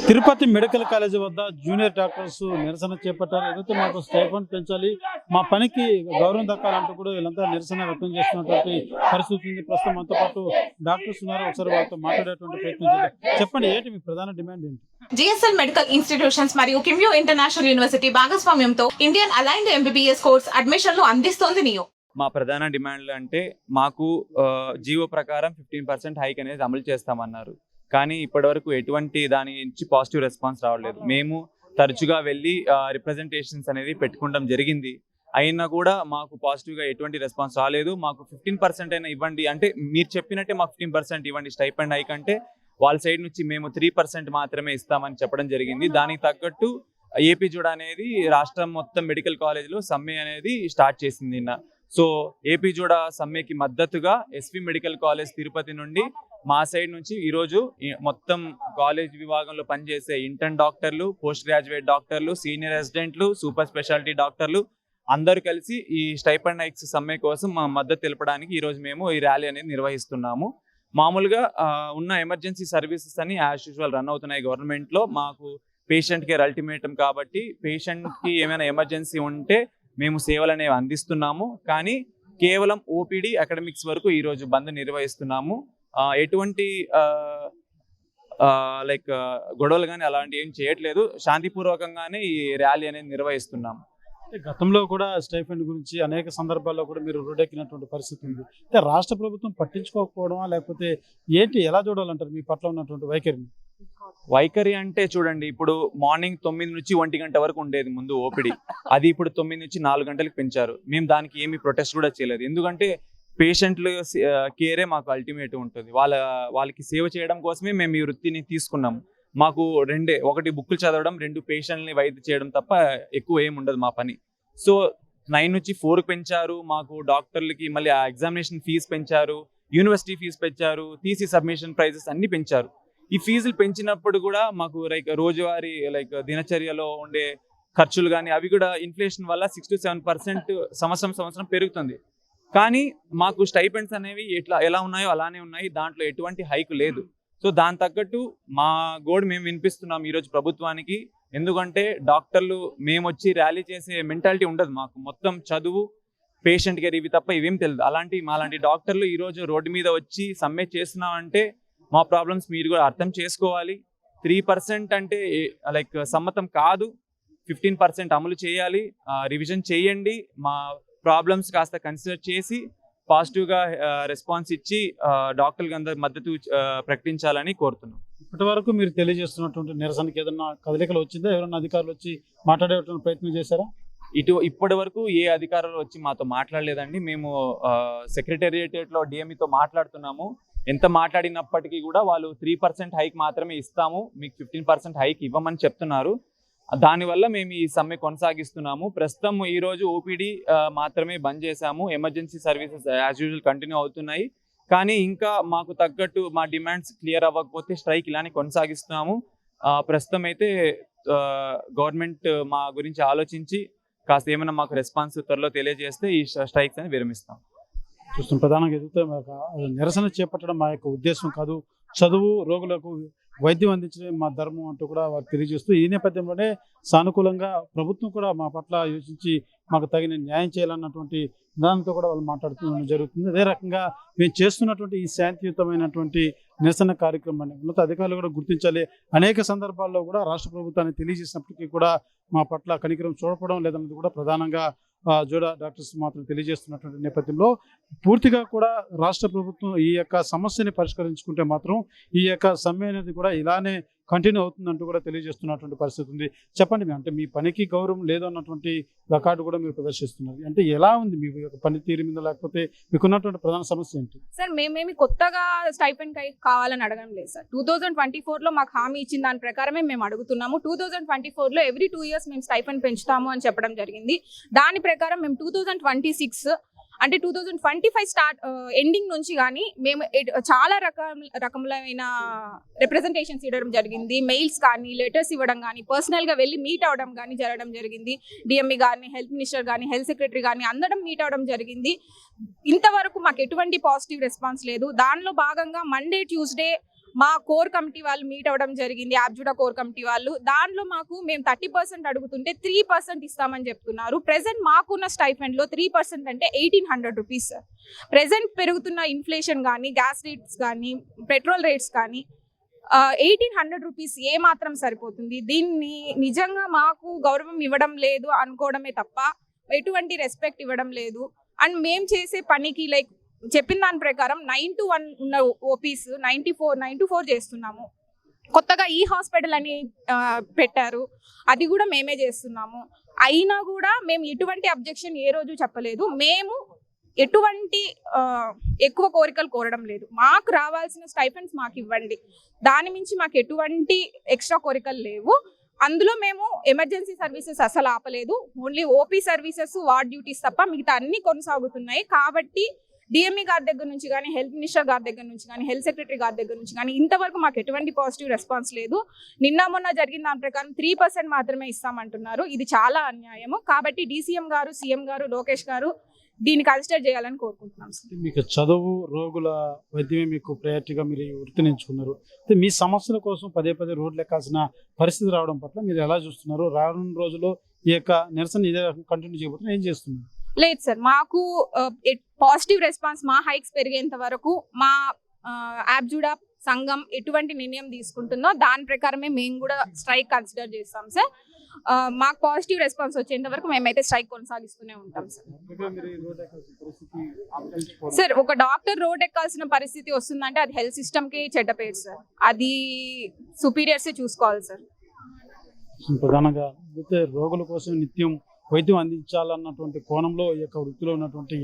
Tirupati medical college వద్ద junior doctors నిరసన చేపట్టారు. ఏదైతే మాకు స్టైఫండ్ పెంచాలి, మా పనికి గౌరవం దక్కాలంటూ కూడా వీళ్ళంతా నిరసన వ్యక్తం చేస్తున్నటువంటి పరిస్థితి ఉంది. ప్రస్తుతం మనతో పాటు డాక్టర్స్ ఉన్నారు. ఒకసారి వాళ్ళతో మాట్లాడేటువంటి ప్రయత్నం చేద్దాం. చెప్పండి, ఏంటి మీ ప్రధాన డిమాండ్ ఏంటి? జిఎస్ఎల్ మెడికల్ ఇన్స్టిట్యూషన్స్ మరియు కిమ్యూ ఇంటర్నేషనల్ యూనివర్సిటీ భాగస్వామ్యంతో ఇండియన్ అలైన్డ్ ఎంబీబీఎస్ కోర్స్ అడ్మిషన్లు అందిస్తోంది నియో. మా ప్రధాన డిమాండ్లు అంటే మాకు జీవో ప్రకారం 15% హైక్ అనేది అమలు చేస్తామన్నారు. కానీ ఇప్పటివరకు ఎటువంటి దాని నుంచి పాజిటివ్ రెస్పాన్స్ రావట్లేదు. మేము తరచుగా వెళ్ళి రిప్రజెంటేషన్స్ అనేది పెట్టుకోవడం జరిగింది. అయినా కూడా మాకు పాజిటివ్గా ఎటువంటి రెస్పాన్స్ రాలేదు. మాకు 15% అయినా ఇవ్వండి అంటే, మీరు చెప్పినట్టే మాకు 15% ఇవ్వండి స్టైపెండ్ హైక్ అంటే, వాళ్ళ సైడ్ నుంచి మేము 3% మాత్రమే ఇస్తామని చెప్పడం జరిగింది. దానికి తగ్గట్టు ఏపీ జూడ అనేది రాష్ట్రం మొత్తం మెడికల్ కాలేజ్లో సమ్మె అనేది స్టార్ట్ చేసింది నిన్న. సో ఏపీ జూడ సమ్మెకి మద్దతుగా ఎస్వి మెడికల్ కాలేజ్ తిరుపతి నుండి మా సైడ్ నుంచి ఈరోజు మొత్తం కాలేజ్ విభాగంలో పనిచేసే ఇంటర్న్ డాక్టర్లు, పోస్ట్ గ్రాడ్యుయేట్ డాక్టర్లు, సీనియర్ రెసిడెంట్లు, సూపర్ స్పెషాలిటీ డాక్టర్లు అందరూ కలిసి ఈ స్టైపెండ్ హైక్స్ సమ్మె కోసం మా మద్దతు తెలపడానికి ఈరోజు మేము ఈ ర్యాలీ అనేది నిర్వహిస్తున్నాము. మామూలుగా ఉన్న ఎమర్జెన్సీ సర్వీసెస్ అని యాజ్ యూజువల్ రన్ అవుతున్నాయి గవర్నమెంట్లో. మాకు పేషెంట్ కేర్ అల్టిమేటం కాబట్టి పేషెంట్కి ఏమైనా ఎమర్జెన్సీ ఉంటే మేము సేవలు అనేవి అందిస్తున్నాము. కానీ కేవలం ఓపీడీ అకాడమిక్స్ వరకు ఈరోజు బంద్ నిర్వహిస్తున్నాము. ఎటువంటి గొడవలు కానీ అలాంటివి ఏం చేయట్లేదు. శాంతిపూర్వకంగానే ఈ ర్యాలీ అనేది నిర్వహిస్తున్నాము. గతంలో కూడా స్టైఫండ్ గురించి అనేక సందర్భాల్లో కూడా మీరు రోడ్డెక్కినటువంటి పరిస్థితి ఉంది. అంటే రాష్ట్ర ప్రభుత్వం పట్టించుకోకపోవడమా, లేకపోతే ఏంటి, ఎలా చూడాలంటారు మీ పట్ల ఉన్నటువంటి వైఖరిని? వైఖరి అంటే చూడండి, ఇప్పుడు మార్నింగ్ 9 నుంచి 1 గంట వరకు ఉండేది ముందు ఓపీడీ. అది ఇప్పుడు 9 నుంచి 4 గంటలకు పెంచారు. మేము దానికి ఏమి ప్రొటెస్ట్ కూడా చేయలేదు. ఎందుకంటే పేషెంట్లు కేరే మాకు అల్టిమేట్ ఉంటుంది. వాళ్ళకి సేవ చేయడం కోసమే మేము ఈ వృత్తిని తీసుకున్నాము. మాకు ఒకటి బుక్కులు చదవడం, 2 పేషెంట్ని వైద్యం చేయడం తప్ప ఎక్కువ ఏమి ఉండదు మా పని. సో 9 నుంచి 4 పెంచారు. మాకు డాక్టర్లకి మళ్ళీ ఆ ఎగ్జామినేషన్ ఫీజు పెంచారు, యూనివర్సిటీ ఫీజు పెంచారు, టీసీ సబ్మిషన్ ప్రైజెస్ అన్ని పెంచారు. ఈ ఫీజులు పెంచినప్పుడు కూడా మాకు రోజువారీ దినచర్యలో ఉండే ఖర్చులు కానీ అవి కూడా ఇన్ఫ్లేషన్ వల్ల 6 to 7% సంవత్సరం పెరుగుతుంది. కానీ మాకు స్టైపెండ్స్ అనేవి ఎలా ఉన్నాయో అలానే ఉన్నాయి. దాంట్లో ఎటువంటి హైక్ లేదు. సో దాని తగ్గట్టు మా గోడు మేము వినిపిస్తున్నాం ఈరోజు ప్రభుత్వానికి. ఎందుకంటే డాక్టర్లు మేము వచ్చి ర్యాలీ చేసే మెంటాలిటీ ఉండదు మాకు. మొత్తం చదువు, పేషెంట్ కేర్ ఇవి తప్ప ఇవేం తెలియదు. మాలాంటి డాక్టర్లు ఈరోజు రోడ్డు మీద వచ్చి సమ్మె చేస్తున్నామంటే మా ప్రాబ్లమ్స్ మీరు కూడా అర్థం చేసుకోవాలి. 3% అంటే సమ్మతం కాదు. 15% అమలు చేయాలి, రివిజన్ చేయండి. మా ప్రాబ్లమ్స్ కాస్త కన్సిడర్ చేసి పాజిటివ్గా రెస్పాన్స్ ఇచ్చి డాక్టర్లకు అందరి మద్దతు ప్రకటించాలని కోరుతున్నాం. ఇప్పటి వరకు మీరు తెలియజేస్తున్నటువంటి నిరసనకి ఏదన్నా కదలికలు వచ్చిందా? ఎవరైనా అధికారులు వచ్చి మాట్లాడేటువంటి ప్రయత్నం చేశారా? ఇప్పటి వరకు ఏ అధికారులు వచ్చి మాతో మాట్లాడలేదండి. మేము సెక్రటేరియట్లో డిఎంఈతో మాట్లాడుతున్నాము. ఎంత మాట్లాడినప్పటికీ కూడా వాళ్ళు 3% హైక్ మాత్రమే ఇస్తాము, మీకు 15% హైక్ ఇవ్వమని చెప్తున్నారు. దానివల్ల మేము ఈ సమ్మె కొనసాగిస్తున్నాము. ప్రస్తుతం ఈరోజు ఓపీడీ మాత్రమే బంద్ చేశాము. Emergency services as usual continue అవుతున్నాయి. కానీ ఇంకా మాకు తగ్గట్టు మా డిమాండ్స్ క్లియర్ అవ్వకపోతే స్ట్రైక్ ఇలానే కొనసాగిస్తున్నాము. ప్రస్తుతం అయితే గవర్నమెంట్ మా గురించి ఆలోచించి కాస్త ఏమైనా మాకు రెస్పాన్స్ త్వరలో తెలియజేస్తే ఈ స్ట్రైక్స్ అని విరమిస్తాం. చూస్తాం. ప్రధానంగా ఎదుగుతే నిరసన చేపట్టడం మా యొక్క ఉద్దేశం కాదు, చదువు రోగులకు వైద్యం అందించడం మా ధర్మం అంటూ కూడా వారు తెలియజేస్తూ, ఈ నేపథ్యంలోనే సానుకూలంగా ప్రభుత్వం కూడా మా పట్ల యోచించి మాకు తగిన న్యాయం చేయాలన్నటువంటి విధానంతో కూడా వాళ్ళు మాట్లాడుతూ జరుగుతుంది. అదే రకంగా మేము చేస్తున్నటువంటి ఈ శాంతియుతమైనటువంటి నిరసన కార్యక్రమాన్ని ఉన్నత అధికారులు కూడా గుర్తించాలి. అనేక సందర్భాల్లో కూడా రాష్ట్ర ప్రభుత్వాన్ని తెలియజేసినప్పటికీ కూడా మా పట్ల కనికరం చూడపడం లేదన్నది కూడా ప్రధానంగా జూడ డాక్టర్స్ మాత్రం తెలియజేస్తున్నటువంటి నేపథ్యంలో పూర్తిగా కూడా రాష్ట్ర ప్రభుత్వం ఈ యొక్క సమస్యని పరిష్కరించుకుంటే మాత్రం ఈ యొక్క సమ్మె అనేది కూడా ఇలానే కంటిన్యూ అవుతుందంటూ కూడా తెలియజేస్తున్నటువంటి పరిస్థితి ఉంది. చెప్పండి, అంటే మీ పనికి గౌరవం లేదు అన్నటువంటి రికార్డు కూడా మీరు ప్రదర్శిస్తున్నారు. అంటే ఎలా ఉంది మీ యొక్క పనితీరు మీద, లేకపోతే మీకున్నటువంటి ప్రధాన సమస్య ఏంటి? సార్, మేమేమి కొత్తగా స్టైపెండ్ కావాలని అడగడం లేదు సార్. 2024లో మాకు హామీ ఇచ్చిన దాని ప్రకారమే మేము అడుగుతున్నాము. 2024లో ఎవ్రీ 2 years మేము స్టైపెండ్ పెంచుతాము అని చెప్పడం జరిగింది. దాని ప్రకారం మేము 2026 అంటే 2025 స్టార్ట్ ఎండింగ్ నుంచి కానీ మేము చాలా రకములైన రిప్రజెంటేషన్స్ ఇవ్వడం జరిగింది. మెయిల్స్ కానీ, లెటర్స్ ఇవ్వడం కానీ, పర్సనల్గా వెళ్ళి మీట్ అవడం కానీ జరగడం జరిగింది. డిఎంఈ కానీ, హెల్త్ మినిస్టర్ కానీ, హెల్త్ సెక్రటరీ కానీ అందరం మీట్ అవడం జరిగింది. ఇంతవరకు మాకు ఎటువంటి పాజిటివ్ రెస్పాన్స్ లేదు. దానిలో భాగంగా మండే, ట్యూస్డే మా కోర్ కమిటీ వాళ్ళు మీట్ అవ్వడం జరిగింది, యాబ్జుడా కోర్ కమిటీ వాళ్ళు. దాంట్లో మాకు మేము 30% అడుగుతుంటే 3% ఇస్తామని చెప్తున్నారు. ప్రెసెంట్ మాకున్న స్టైఫండ్లో 3% అంటే 1800 రూపీస్ సార్. ప్రెసెంట్ పెరుగుతున్న ఇన్ఫ్లేషన్ కానీ, గ్యాస్ రేట్స్ కానీ, పెట్రోల్ రేట్స్ కానీ 1800 రూపీస్ ఏ మాత్రం సరిపోతుంది? దీన్ని నిజంగా మాకు గౌరవం ఇవ్వడం లేదు అనుకోవడమే తప్ప ఎటువంటి రెస్పెక్ట్ ఇవ్వడం లేదు. అండ్ మేము చేసే పనికి లైక్ చెప్పిన దాని ప్రకారం 9 to 1 ఉన్న ఓపీస్ 9 to 4 చేస్తున్నాము. కొత్తగా ఈ హాస్పిటల్ అని పెట్టారు, అది కూడా మేమే చేస్తున్నాము. అయినా కూడా మేము ఎటువంటి అబ్జెక్షన్ ఏ రోజు చెప్పలేదు. మేము ఎటువంటి ఎక్కువ కోరికలు కోరడం లేదు. మాకు రావాల్సిన స్టైఫండ్స్ మాకు ఇవ్వండి, దాని మించి మాకు ఎటువంటి ఎక్స్ట్రా కోరికలు లేవు. అందులో మేము ఎమర్జెన్సీ సర్వీసెస్ అసలు ఆపలేదు. Only OP services, ward duties తప్ప మిగతా అన్ని కొనసాగుతున్నాయి. కాబట్టి డిఎంఈ గారి దగ్గర నుంచి కానీ, హెల్త్ మినిస్టర్ గారి దగ్గర నుంచి కానీ, హెల్త్ సెక్రటరీ గారి దగ్గర నుంచి కానీ ఇంతవరకు మాకు ఎటువంటి పాజిటివ్ రెస్పాన్స్ లేదు. నిన్న మొన్న జరిగిన దాని ప్రకారం 3% మాత్రమే ఇస్తామంటున్నారు. ఇది చాలా అన్యాయము. కాబట్టి డీసీఎం గారు, సీఎం గారు, లోకేష్ గారు దీన్ని కన్సిడర్ చేయాలని కోరుకుంటున్నాం సార్. మీకు చదువు, రోగుల వైద్యమే మీకు ప్రయారిటీగా మీరు ఈ వృత్తిని ఎంచుకున్నారు. అయితే మీ సమస్యల కోసం పదే రోడ్లు ఎక్కాల్సిన పరిస్థితి రావడం పట్ల మీరు ఎలా చూస్తున్నారు? రానున్న రోజుల్లో ఈ యొక్క నిరసన ఇదే కంటిన్యూ చేయబోతున్నారు, ఏం చేస్తున్నారు? లేదు సార్, మాకు పాజిటివ్ రెస్పాన్స్, మా హైక్స్ పెరిగేంత వరకు మా యాబ్జుడా సంఘం ఎటువంటి నిర్ణయం తీసుకుంటుందో దాని ప్రకారమే మేము కూడా స్ట్రైక్ కన్సిడర్ చేస్తాం సార్. మాకు పాజిటివ్ రెస్పాన్స్ వచ్చేంత వరకు మేమైతే స్ట్రైక్ కొనసాగిస్తూనే ఉంటాం సార్. సార్, ఒక డాక్టర్ రోడ్ ఎక్కాల్సిన పరిస్థితి వస్తుందంటే అది హెల్త్ సిస్టమ్కి చెడ్డ పేరు సార్. అది సుపీరియర్సే చూసుకోవాలి సార్. ప్రధానంగా రోగుల కోసం నిత్యం వైద్యం అందించాలన్నటువంటి కోణంలో ఈ యొక్క వృత్తిలో ఉన్నటువంటి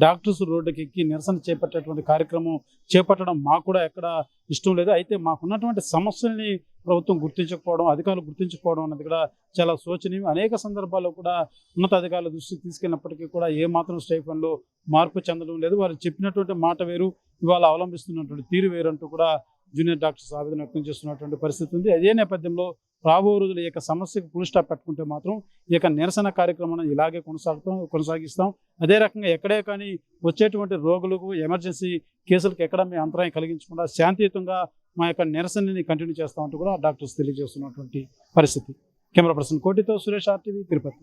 డాక్టర్స్ రోడ్డుకి ఎక్కి నిరసన చేపట్టేటువంటి కార్యక్రమం చేపట్టడం మాకు కూడా ఎక్కడ ఇష్టం లేదు. అయితే మాకున్నటువంటి సమస్యల్ని ప్రభుత్వం గుర్తించకపోవడం, అధికారులు గుర్తించకపోవడం అన్నది కూడా చాలా శోచనీయం. అనేక సందర్భాల్లో కూడా ఉన్నత అధికారుల దృష్టికి తీసుకెళ్ళినప్పటికీ కూడా ఏమాత్రం స్టైఫండ్లో మార్పు చెందడం లేదు. వారు చెప్పినటువంటి మాట వేరు, ఇవాళ అవలంబిస్తున్నటువంటి తీరు వేరు అంటూ కూడా జూనియర్ డాక్టర్స్ ఆవేదన వ్యక్తం చేస్తున్నటువంటి పరిస్థితి ఉంది. అదే నేపథ్యంలో రాబో రోజులు ఈ యొక్క సమస్యకు ఫుల్ స్టాప్ పెట్టుకుంటే మాత్రం ఈ యొక్క నిరసన కార్యక్రమాన్ని ఇలాగే కొనసాగిస్తాం. అదే రకంగా ఎక్కడే కానీ వచ్చేటువంటి రోగులకు, ఎమర్జెన్సీ కేసులకు ఎక్కడ మేము అంతరాయం కలిగించకుండా శాంతియుతంగా మా యొక్క నిరసనని కంటిన్యూ చేస్తామంటూ కూడా డాక్టర్స్ తెలియజేస్తున్నటువంటి పరిస్థితి. కెమెరా పర్సన్ కోటితో సురేష్, RTV, తిరుపతి.